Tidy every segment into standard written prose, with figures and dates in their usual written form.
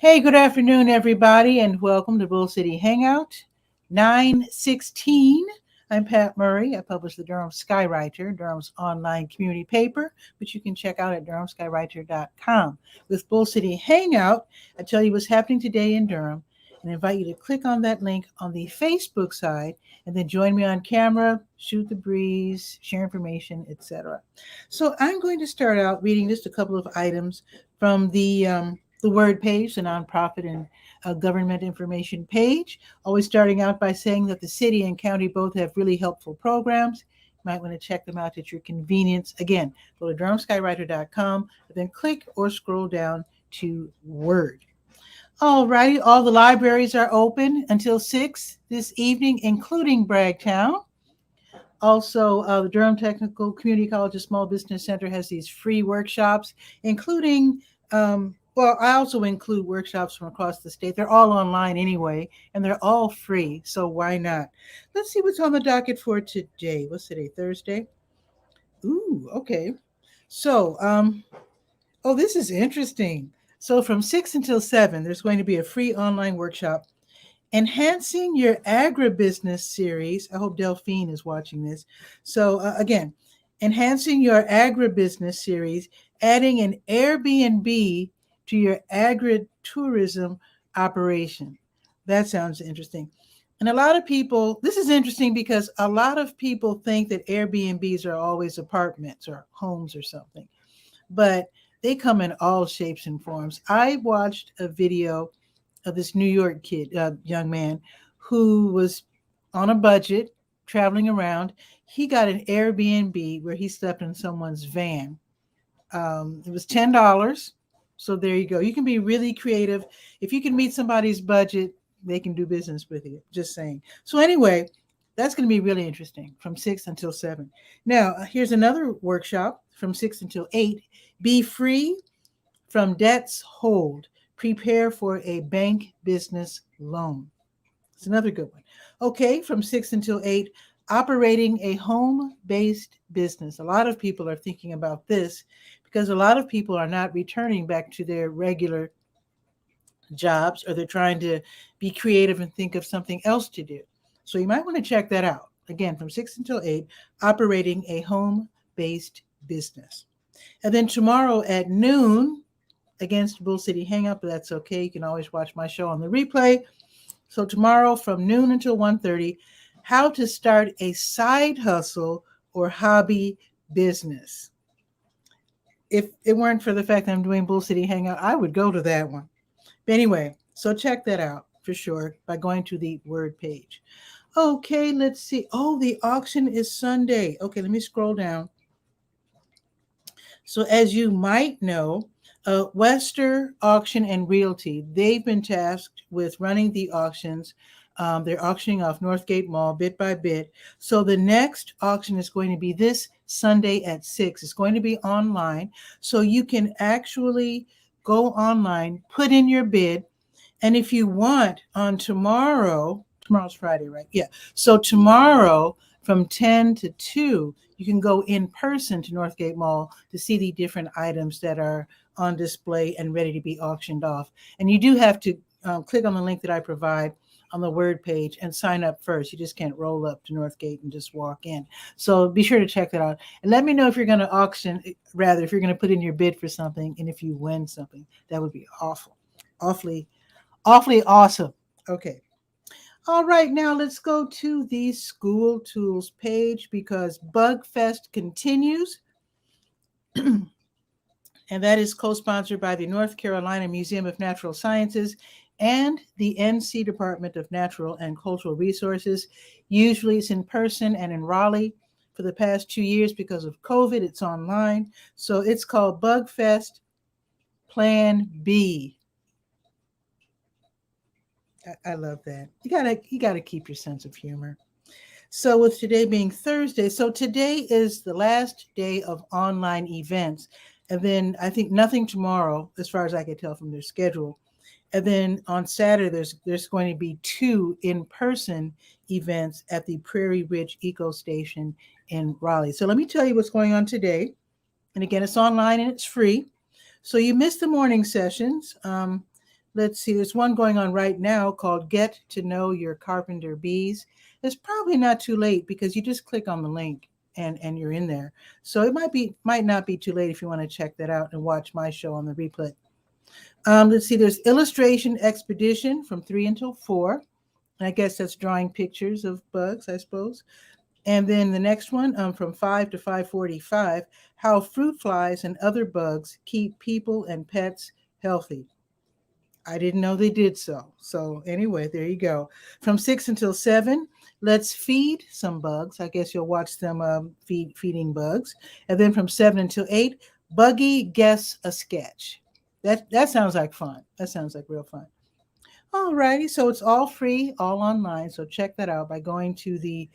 Hey, good afternoon, everybody, and welcome to Bull City Hangout 916. I'm Pat Murray. I publish the Durham Skywriter, Durham's online community paper, which you can check out at durhamskywriter.com. With Bull City Hangout, I tell you what's happening today in Durham and invite you to click on that link on the Facebook side and then join me on camera, shoot the breeze, share information, etc. So I'm going to start out reading just a couple of items from the word page, the nonprofit and government information page. Always starting out by saying that the city and county both have really helpful programs. You might want to check them out at your convenience. Again, go to durhamskywriter.com, then click or scroll down to Word. All righty, all the libraries are open until 6 this evening, including Bragtown. Also, the Durham Technical Community College of Small Business Center has these free workshops, including I also include workshops from across the state. They're all online anyway, and they're all free, so why not? Let's see what's on the docket for today. What's today, Thursday? Ooh, okay. So, this is interesting. So from 6 until 7, there's going to be a free online workshop, Enhancing Your Agribusiness Series. I hope Delphine is watching this. So again, Enhancing Your Agribusiness Series, adding an Airbnb to your agritourism operation. That sounds interesting. And a lot of people, this is interesting because a lot of people think that Airbnbs are always apartments or homes or something, but they come in all shapes and forms. I watched a video of this New York young man who was on a budget traveling around. He got an Airbnb where he slept in someone's van. It was $10. So there you go. You can be really creative. If you can meet somebody's budget, they can do business with you. Just saying. So anyway, that's going to be really interesting from 6 until 7. Now, here's another workshop from 6 until 8. Be free from debts hold. Prepare for a bank business loan. It's another good one. Okay, from 6 until 8, operating a home-based business. A lot of people are thinking about this because a lot of people are not returning back to their regular jobs, or they're trying to be creative and think of something else to do. So you might want to check that out. Again, from 6 until 8, operating a home-based business. And then tomorrow at noon, against Bull City Hangout, but that's okay. You can always watch my show on the replay. So tomorrow from noon until 1:30, how to start a side hustle or hobby business. If it weren't for the fact that I'm doing Bull City Hangout, I would go to that one. But anyway, so check that out for sure by going to the Word page. Okay, let's see. Oh, the auction is Sunday. Okay, let me scroll down. So as you might know, Wester Auction and Realty, they've been tasked with running the auctions. They're auctioning off Northgate Mall bit by bit. So the next auction is going to be this Sunday at 6. It's going to be online. So you can actually go online, put in your bid. And if you want on tomorrow's Friday, right? Yeah. So tomorrow from 10 to 2, you can go in person to Northgate Mall to see the different items that are on display and ready to be auctioned off. And you do have to click on the link that I provide on the Word page and sign up first. You just can't roll up to Northgate and just walk in. So be sure to check that out. And let me know if you're going to if you're going to put in your bid for something and if you win something. That would be awfully awesome. Okay. All right, now let's go to the school tools page because Bugfest continues. And that is co-sponsored by the North Carolina Museum of Natural Sciences and the NC Department of Natural and Cultural Resources. Usually it's in person and in Raleigh. For the past 2 years, because of COVID, it's online. So it's called Bugfest Plan B. I love that. You gotta keep your sense of humor. So with today being Thursday, so today is the last day of online events. And then I think nothing tomorrow, as far as I can tell from their schedule. And then on Saturday, there's going to be 2 in-person events at the Prairie Ridge Eco Station in Raleigh. So let me tell you what's going on today. And again, it's online and it's free. So you missed the morning sessions. let's see, there's one going on right now called Get to Know Your Carpenter Bees. It's probably not too late because you just click on the link and you're in there. So it might not be too late if you want to check that out and watch my show on the replay. Let's see, there's Illustration Expedition from 3 until 4. And I guess that's drawing pictures of bugs, I suppose. And then the next one from 5 to 5:45, How Fruit Flies and Other Bugs Keep People and Pets Healthy. I didn't know they did so. So anyway, there you go. From 6 until 7, Let's Feed Some Bugs. I guess you'll watch them feeding bugs. And then from 7 until 8, Buggy Guess a Sketch. That sounds like fun. That sounds like real fun. All righty. So it's all free, all online. So check that out by going to the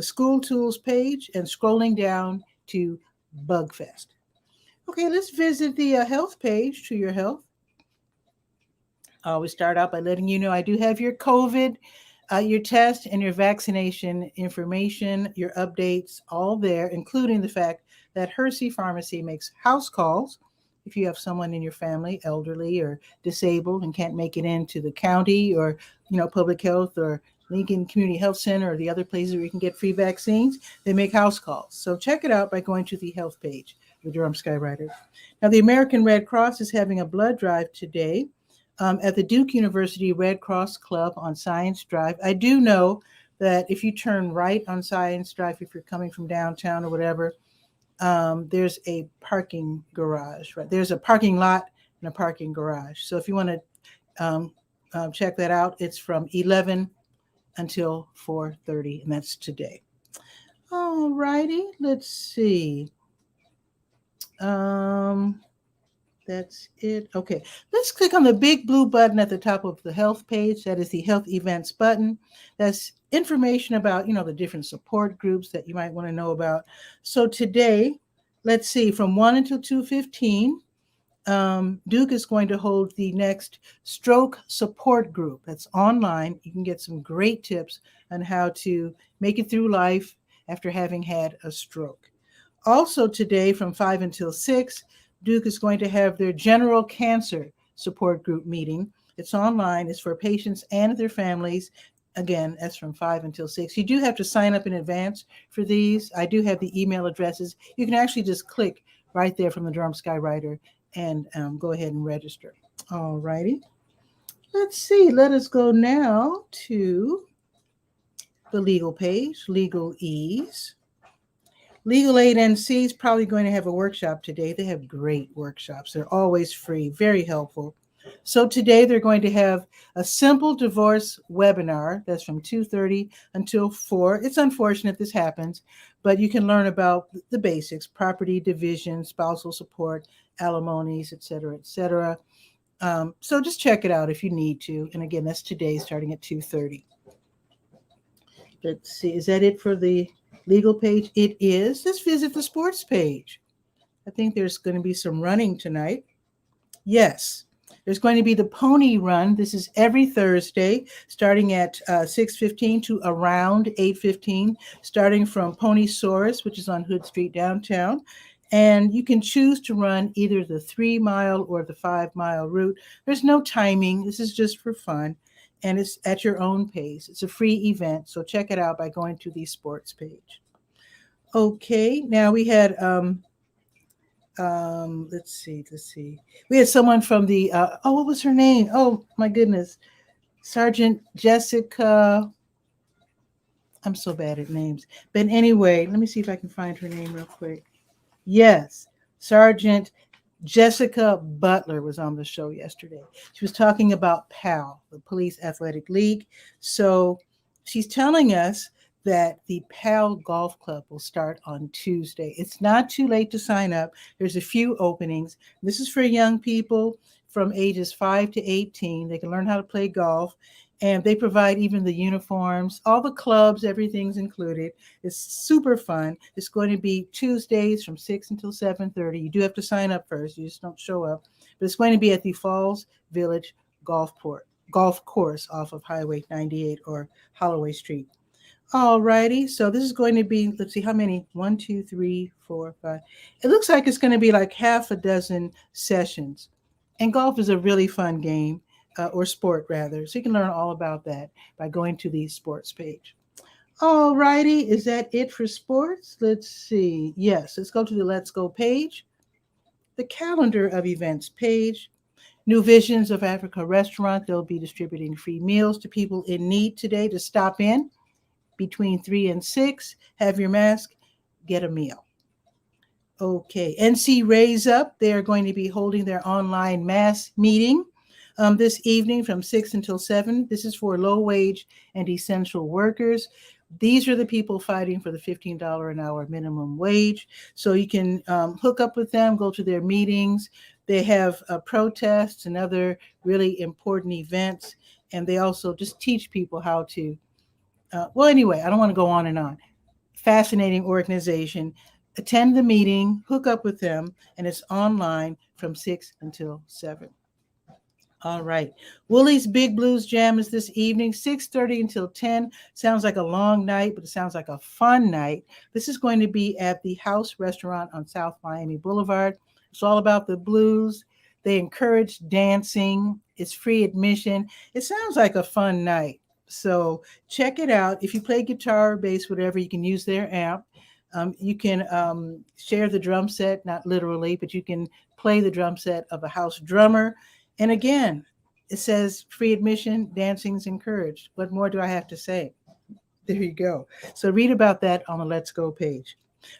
School Tools page and scrolling down to Bugfest. Okay, let's visit the health page, To Your Health. I always start out by letting you know I do have your COVID, your test, and your vaccination information, your updates, all there, including the fact that 𝗕𝗧 Pharmacy makes house calls if you have someone in your family, elderly or disabled, and can't make it into the county or, public health or Lincoln Community Health Center or the other places where you can get free vaccines. They make house calls. So check it out by going to the health page, the Durham Skywriter. Now, the American Red Cross is having a blood drive today at the Duke University Red Cross Club on Science Drive. I do know that if you turn right on Science Drive, if you're coming from downtown or whatever, there's a parking garage, right? There's a parking lot and a parking garage. So if you want to check that out, it's from 11 until 4:30, and that's today. All righty, let's see. That's it. Okay, let's click on the big blue button at the top of the health page. That is the health events button. That's information about, the different support groups that you might want to know about. So today, let's see, from 1 until 2:15, Duke is going to hold the next stroke support group. That's online. You can get some great tips on how to make it through life after having had a stroke. Also today, from 5 until 6, Duke is going to have their general cancer support group meeting. It's online. It's for patients and their families. Again, that's from 5 until 6. You do have to sign up in advance for these. I do have the email addresses. You can actually just click right there from the Durham Skywriter and go ahead and register. All righty. Let's see. Let us go now to the legal page, Legal Ease. Legal Aid NC is probably going to have a workshop today. They have great workshops. They're always free, very helpful. So today they're going to have a simple divorce webinar that's from 2:30 until 4. It's unfortunate this happens, but you can learn about the basics: property division, spousal support, alimonies, et cetera, et cetera. So just check it out if you need to. And again, that's today starting at 2:30. Let's see, is that it for the legal page? It is. Let's visit the sports page. I think there's going to be some running tonight. Yes, there's going to be the pony run. This is every Thursday, starting at 6:15 to around 8:15, starting from Ponysaurus, which is on Hood Street downtown. And you can choose to run either the 3-mile or the 5-mile route. There's no timing. This is just for fun. And it's at your own pace. It's a free event. So check it out by going to the sports page. Okay, now we had, let's see. We had someone from the, what was her name? Oh, my goodness. Sergeant Jessica. I'm so bad at names. But anyway, let me see if I can find her name real quick. Yes, Sergeant Jessica Butler was on the show yesterday. She was talking about PAL, the Police Athletic League. So she's telling us that the PAL Golf Club will start on Tuesday. It's not too late to sign up. There's a few openings. This is for young people from ages 5 to 18. They can learn how to play golf. And they provide even the uniforms, all the clubs, everything's included. It's super fun. It's going to be Tuesdays from 6 until 7:30. You do have to sign up first. You just don't show up. But it's going to be at the Falls Village Golf Course off of Highway 98 or Holloway Street. All righty. So this is going to be, let's see, how many? 1, 2, 3, 4, 5. It looks like it's going to be like half a dozen sessions. And golf is a really fun game. or sport rather. So you can learn all about that by going to the sports page. All righty, is that it for sports? Let's see. Yes, let's go to the Let's Go page, the calendar of events page. New Visions of Africa restaurant. They'll be distributing free meals to people in need today to stop in between 3 and 6. Have your mask, get a meal. Okay, NC Raise Up, they are going to be holding their online mass meeting this evening from 6 until 7. This is for low-wage and essential workers. These are the people fighting for the $15 an hour minimum wage. So you can hook up with them, go to their meetings. They have protests and other really important events. And they also just teach people how to, well, anyway, I don't want to go on and on. Fascinating organization. Attend the meeting, hook up with them, and it's online from 6 until 7. All right. Woolie's Big Blues Jam is this evening, 6:30 until 10. Sounds like a long night, but it sounds like a fun night. This is going to be at the House Restaurant on South Miami Boulevard. It's all about the blues. They encourage dancing. It's free admission. It sounds like a fun night. So check it out. If you play guitar, bass, whatever, you can use their amp. You can share the drum set, not literally, but you can play the drum set of a house drummer. And again, it says free admission, dancing's encouraged. What more do I have to say? There you go. So read about that on the Let's Go page.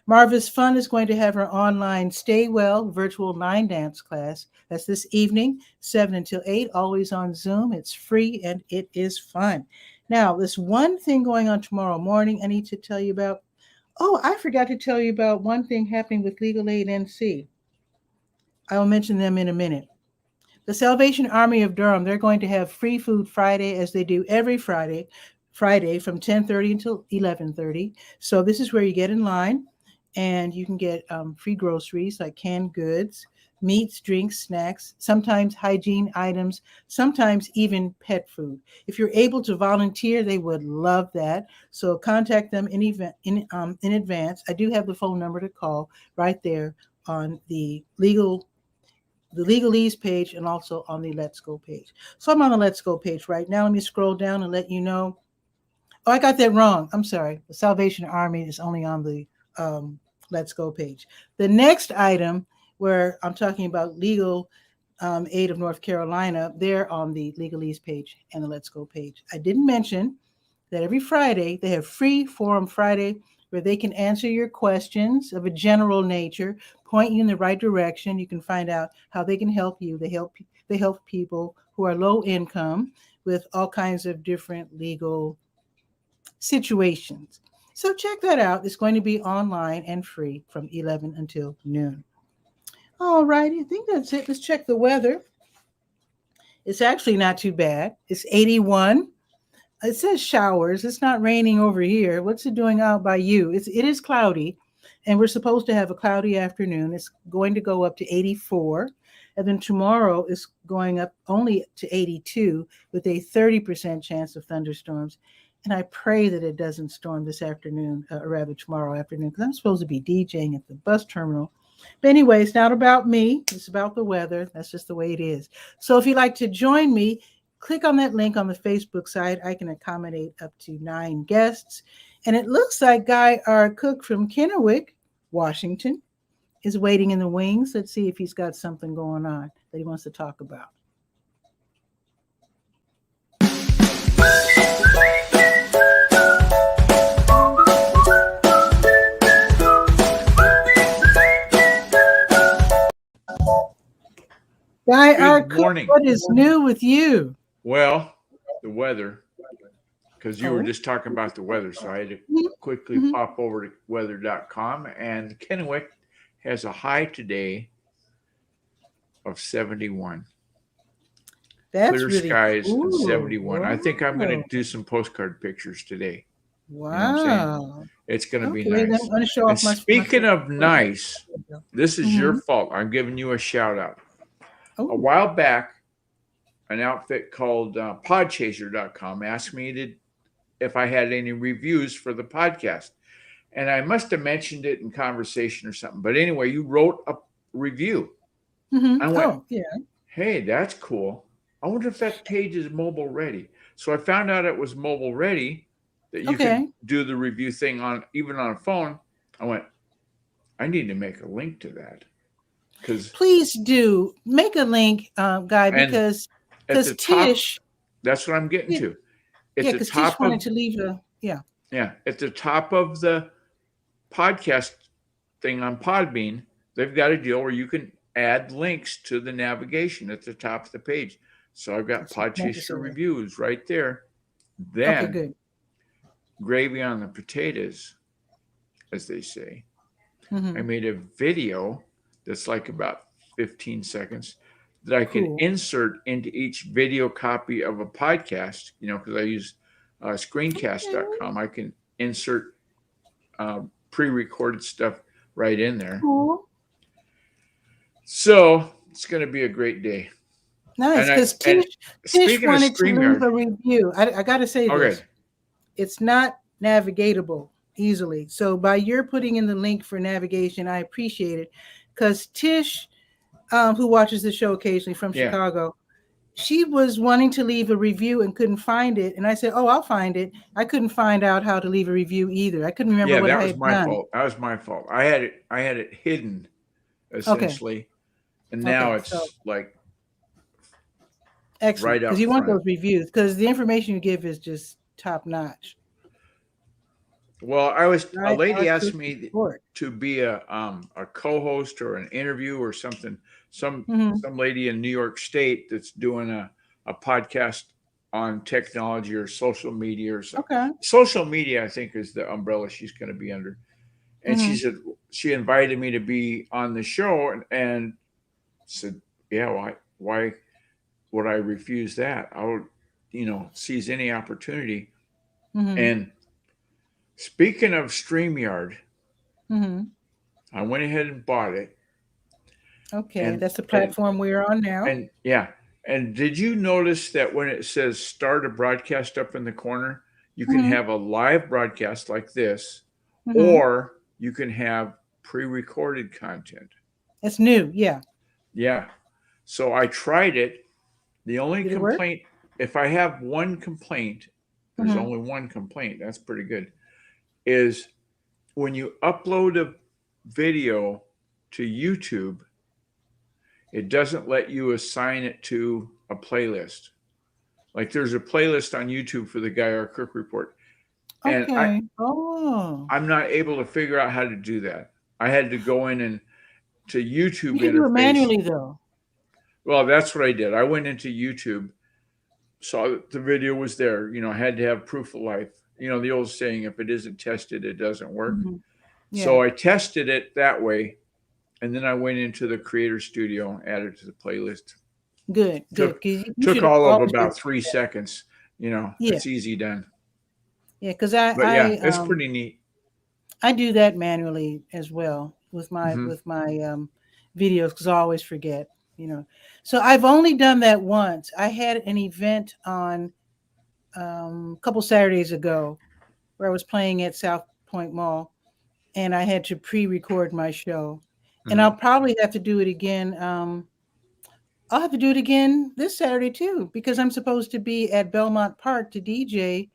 Marva's Fun is going to have her online Stay Well virtual 9-dance class. That's this evening, 7 until 8, always on Zoom. It's free and it is fun. Now, there's one thing going on tomorrow morning I need to tell you about. Oh, I forgot to tell you about one thing happening with Legal Aid NC. I will mention them in a minute. The Salvation Army of Durham, they're going to have Free Food Friday, as they do every Friday from 10:30 until 11:30. So this is where you get in line, and you can get free groceries like canned goods, meats, drinks, snacks, sometimes hygiene items, sometimes even pet food. If you're able to volunteer, they would love that. So contact them in advance. I do have the phone number to call right there on the Legalese page and also on the Let's Go page. So I'm on the Let's Go page right now. Let me scroll down and let you know. Oh, I got that wrong. I'm sorry. The Salvation Army is only on the Let's Go page. The next item where I'm talking about Legal Aid of North Carolina, they're on the Legalese page and the Let's Go page. I didn't mention that every Friday they have Free Forum Friday, where they can answer your questions of a general nature, point you in the right direction. You can find out how they can help you. They help people who are low income with all kinds of different legal situations. So check that out. It's going to be online and free from 11 until noon. All righty, I think that's it. Let's check the weather. It's actually not too bad. It's 81. It says showers. It's not raining over here. What's it doing out by you? It is cloudy, and we're supposed to have a cloudy afternoon. It's going to go up to 84, and then tomorrow is going up only to 82 with a 30% chance of thunderstorms. And I pray that it doesn't storm this afternoon, or rather tomorrow afternoon, because I'm supposed to be DJing at the bus terminal. But anyway, it's not about me. It's about the weather. That's just the way it is. So if you'd like to join me, click on that link on the Facebook site. I can accommodate up to 9 guests. And it looks like Guy, our cook from Kennewick, Washington, is waiting in the wings. Let's see if he's got something going on that he wants to talk about. Guy, our cook, what is new with you? Well, the weather, because you were just talking about the weather, so I had to quickly pop over to weather.com, and Kennewick has a high today of 71. That's clear really skies cool. and 71. Wow. I think I'm going to do some postcard pictures today. Wow. You know what I'm saying? It's going to be Okay, nice. I'm going to show off my Speaking of nice, this is your fault. I'm giving you a shout out. Oh. A while back, an outfit called podchaser.com asked me if I had any reviews for the podcast. And I must have mentioned it in conversation or something. But anyway, you wrote a review. I went, hey, that's cool. I wonder if that page is mobile ready. So I found out it was mobile ready, that you Okay. can do the review thing even on a phone. I went, I need to make a link to that. Please do make a link, Guy, because at the top, Tish. That's what I'm getting to. Yeah, because Tish wanted to leave a Yeah, at the top of the podcast thing on Podbean, they've got a deal where you can add links to the navigation at the top of the page. So I've got patricia reviews right there. Then, okay, good. Gravy on the potatoes, as they say. I made a video that's like about 15 seconds that I can insert into each video copy of a podcast, because I use screencast.com. I can insert pre-recorded stuff right in there. Cool. So it's going to be a great day. Nice, because Tish wanted to leave a review. I got to say this. It's not navigatable easily. So by your putting in the link for navigation, I appreciate it. Because Tish, who watches the show occasionally from Chicago, she was wanting to leave a review and couldn't find it. And I said, I'll find it. I couldn't find out how to leave a review either. I couldn't remember what I had done. Yeah, that was my fault. That was my fault. I had it hidden, essentially. Okay. And now it's like excellent. Right up because you want those reviews, because the information you give is just top notch. Well, a lady asked me to be a co-host or an interview or something. Some lady in New York State that's doing a podcast on technology or social media or something. Okay. Social media, I think, is the umbrella she's going to be under. And she said she invited me to be on the show and said, yeah, why would I refuse that? I would, seize any opportunity. And speaking of StreamYard, I went ahead and bought it. Okay, that's the platform we're on now. And did you notice that when it says start a broadcast up in the corner, you can have a live broadcast like this, or you can have pre-recorded content. It's new, yeah. Yeah. So I tried it. The only complaint, if I have one complaint, there's only one complaint, that's pretty good, is when you upload a video to YouTube, it doesn't let you assign it to a playlist. Like there's a playlist on YouTube for the Guy R. Cook Report. And I'm not able to figure out how to do that. I had to go in and to YouTube. You can do it manually though. Well, that's what I did. I went into YouTube, saw that the video was there. I had to have proof of life. The old saying, if it isn't tested, it doesn't work. Yeah. So I tested it that way. And then I went into the Creator Studio, added to the playlist. Good. Took all of about 3 seconds. It's easy done. Yeah, because it's pretty neat. I do that manually as well with my videos because I always forget. So I've only done that once. I had an event on a couple Saturdays ago where I was playing at South Point Mall, and I had to pre-record my show. And I'll probably have to do it again. I'll have to do it again this Saturday too, because I'm supposed to be at Belmont Park to DJ.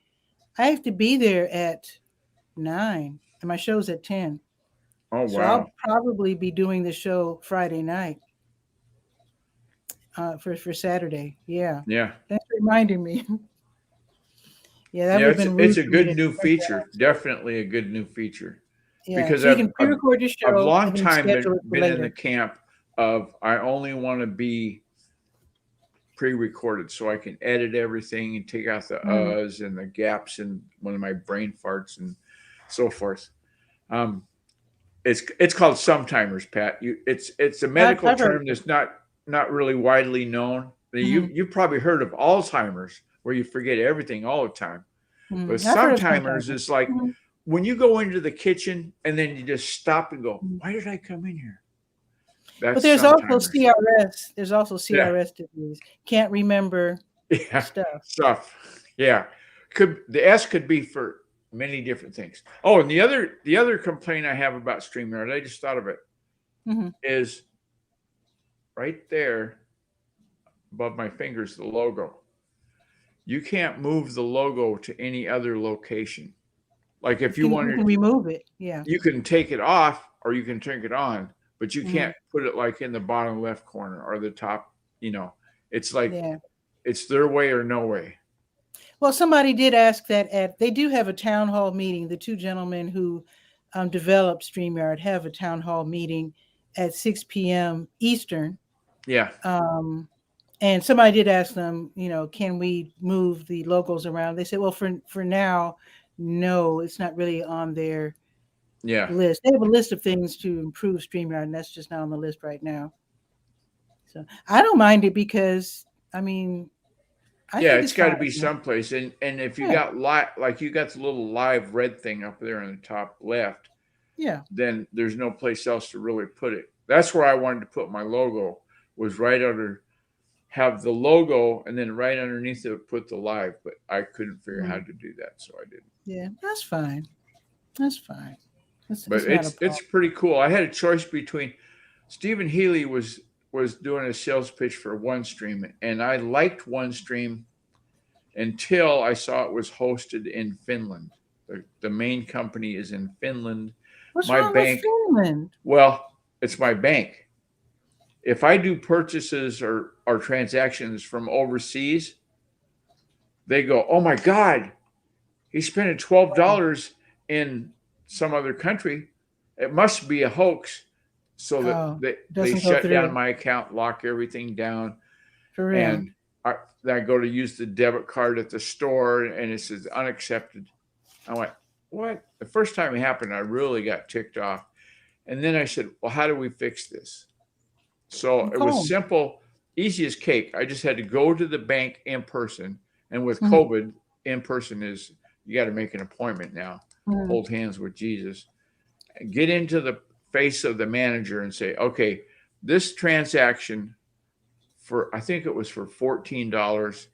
I have to be there at 9, and my show's at 10. Oh, wow. So I'll probably be doing the show Friday night for Saturday. Yeah. Yeah. Thanks for reminding me. It's a good new feature. Definitely a good new feature. Yeah, because so you can pre-record your show. I've long time been in the camp of I only want to be pre-recorded so I can edit everything and take out the uhs and the gaps in one of my brain farts and so forth. It's called sometimers, Pat. It's a medical term that's not really widely known. You've probably heard of Alzheimer's, where you forget everything all the time. But sometimers is like when you go into the kitchen and then you just stop and go, why did I come in here? But there's also CRS. There's also CRS disease. Can't remember stuff. Yeah. The S could be for many different things. Oh, and the other complaint I have about StreamYard, I just thought of it, is right there above my fingers, the logo. You can't move the logo to any other location. Like if you You can remove it. Yeah. you can take it off or you can turn it on, but you Mhm. can't put it like in the bottom left corner or the top. It's like Yeah. it's their way or no way. Well, somebody did ask that they do have a town hall meeting. The two gentlemen who developed StreamYard have a town hall meeting at 6 p.m. Eastern. Yeah. And somebody did ask them, can we move the logos around? They said, well, for now, no, it's not really on their list. They have a list of things to improve StreamYard, and that's just not on the list right now. So I don't mind it because, I mean, I think it's got to fine. be someplace. And if you got like you got the little live red thing up there in the top left, then there's no place else to really put it. That's where I wanted to put my logo, was right under, have the logo, and then right underneath it put the live, but I couldn't figure out how to do that, so I didn't. Yeah, that's fine. That's fine. But it's pretty cool. I had a choice between Stephen Healy was doing a sales pitch for OneStream, and I liked OneStream until I saw it was hosted in Finland. The main company is in Finland. What's wrong with Finland? Well, it's my bank. If I do purchases or transactions from overseas, they go, "Oh my God, he's spending $12 in some other country. It must be a hoax." So that they shut down my account, lock everything down. For real. And I go to use the debit card at the store, and it says unaccepted. I went, what? The first time it happened, I really got ticked off. And then I said, well, how do we fix this? So it was simple, easy as cake. I just had to go to the bank in person. And with COVID, in person is, you got to make an appointment now. Hold hands with Jesus. Get into the face of the manager and say, okay, this transaction I think it was for $14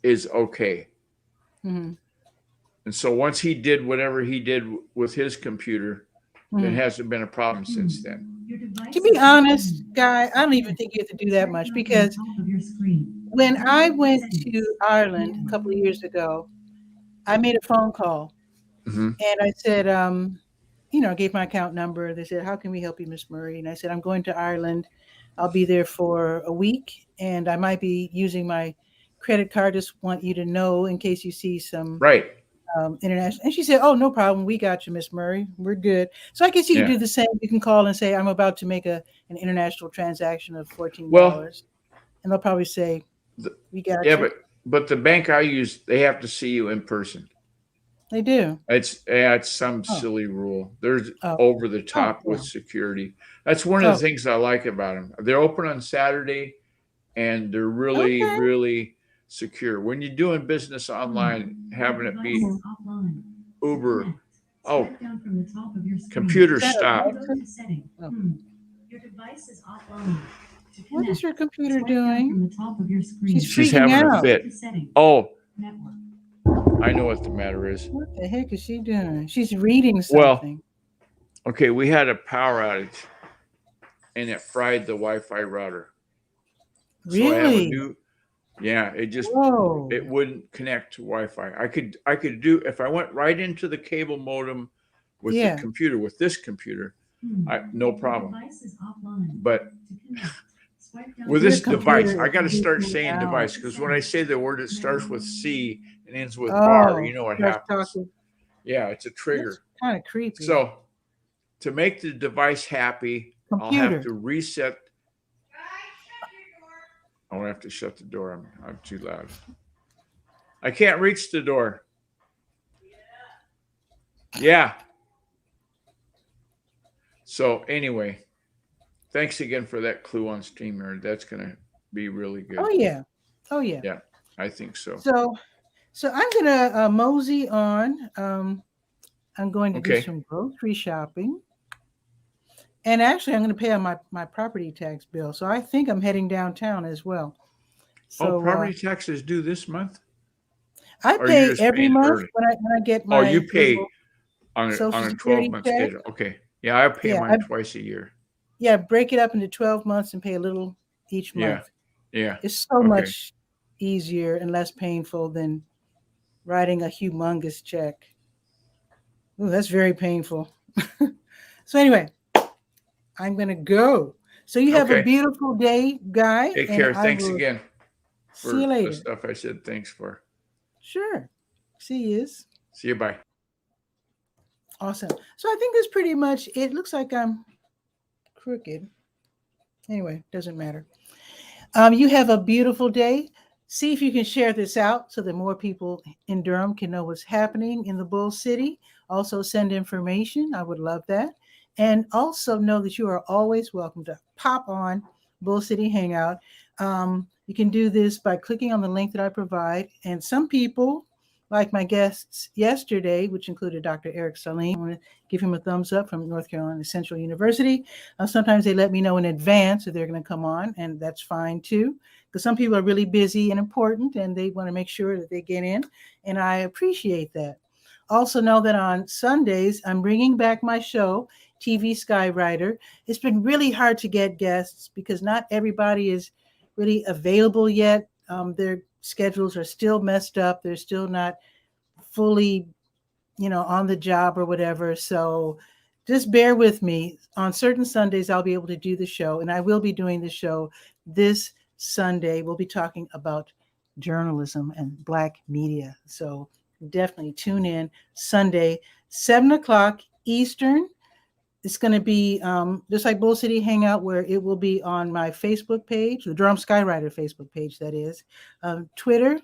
is okay. And so once he did whatever he did with his computer, there hasn't been a problem since then. To be honest, Guy, I don't even think you have to do that much, because when I went to Ireland a couple of years ago, I made a phone call and I said, I gave my account number. They said, how can we help you, Miss Murray? And I said, I'm going to Ireland. I'll be there for a week, and I might be using my credit card. Just want you to know in case you see some international. And she said, oh, no problem. We got you, Miss Murray. We're good. So I guess you can do the same. You can call and say, I'm about to make an international transaction of $14. And they'll probably say, we got you. Yeah, but the bank I use, they have to see you in person. They do. It's some silly rule. There's over the top with security. That's one of the things I like about them. They're open on Saturday, and they're really, really secure. When you're doing business online, having it be Uber, computer stop. Your device is offline. What is your computer doing? She's having a fit. Oh. I know what the matter is. What the heck is she doing? She's reading something. Well, okay, we had a power outage, and it fried the Wi-Fi router. Really? So I have a new, it just it wouldn't connect to Wi-Fi. I could do, if I went right into the cable modem with the computer, with this computer, no problem. But with this device, I got to start saying device, because when I say the word, it starts with C and ends with R. You know what happens. Yeah, it's a trigger. That's kind of creepy. So to make the device happy, I'll have to reset. I won't have to shut the door. I'm too loud. I can't reach the door. Yeah. So anyway, thanks again for that clue on StreamYard. That's going to be really good. Oh yeah. Yeah, I think so. So I'm going to mosey on. I'm going to do some grocery shopping. And actually, I'm going to pay on my property tax bill. So I think I'm heading downtown as well. So, property taxes due this month? I pay every month when I get my. Oh, you pay on a 12-month schedule. Okay. Yeah, I pay mine twice a year. Yeah, break it up into 12 months and pay a little each month. Yeah. It's so Okay. much easier and less painful than writing a humongous check. Ooh, that's very painful. So anyway, I'm gonna go. So you have a Okay. beautiful day, Guy, Take and care. I Thanks will again see you for the later. stuff I said thanks for. Sure. See you. See you. Bye. Awesome. So I think that's pretty much it. Looks like I'm crooked. Anyway, doesn't matter. You have a beautiful day. See if you can share this out so that more people in Durham can know what's happening in the Bull City. Also, send information. I would love that. And also know that you are always welcome to pop on Bull City Hangout. You can do this by clicking on the link that I provide. And some people, like my guests yesterday, which included Dr. 𝗕𝗓𝗟𝗧, I want to give him a thumbs up from North Carolina Central University. Sometimes they let me know in advance if they're going to come on, and that's fine too, because some people are really busy and important, and they want to make sure that they get in, and I appreciate that. Also know that on Sundays, I'm bringing back my show, TV Skywriter. It's been really hard to get guests because not everybody is really available yet. Their schedules are still messed up. They're still not fully, on the job or whatever. So just bear with me. On certain Sundays, I'll be able to do the show, and I will be doing the show this Sunday. We'll be talking about journalism and Black media. So definitely tune in Sunday, 7 o'clock Eastern. It's going to be just like Bull City Hangout, where it will be on my Facebook page, the Durham Skywriter Facebook page, that is, Twitter,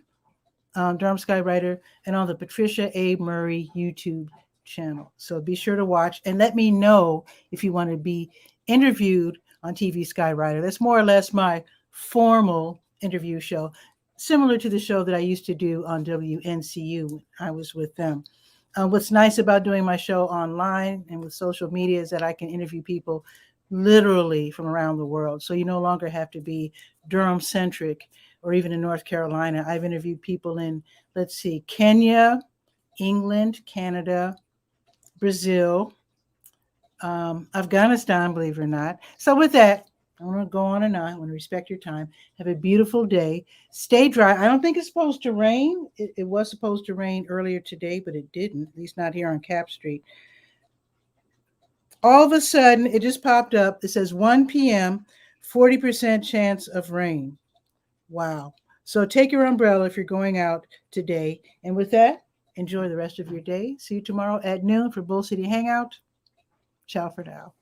Durham Skywriter, and on the Patricia A. Murray YouTube channel. So be sure to watch and let me know if you want to be interviewed on TV Skywriter. That's more or less my formal interview show, similar to the show that I used to do on WNCU when I was with them. What's nice about doing my show online and with social media is that I can interview people literally from around the world. So you no longer have to be Durham centric or even in North Carolina. I've interviewed people in, Kenya, England, Canada, Brazil, Afghanistan, believe it or not. So with that, I want to go on and on. I want to respect your time. Have a beautiful day. Stay dry. I don't think it's supposed to rain. It was supposed to rain earlier today, but it didn't, at least not here on Cap Street. All of a sudden, it just popped up. It says 1 p.m., 40% chance of rain. Wow. So take your umbrella if you're going out today. And with that, enjoy the rest of your day. See you tomorrow at noon for Bull City Hangout. Ciao for now.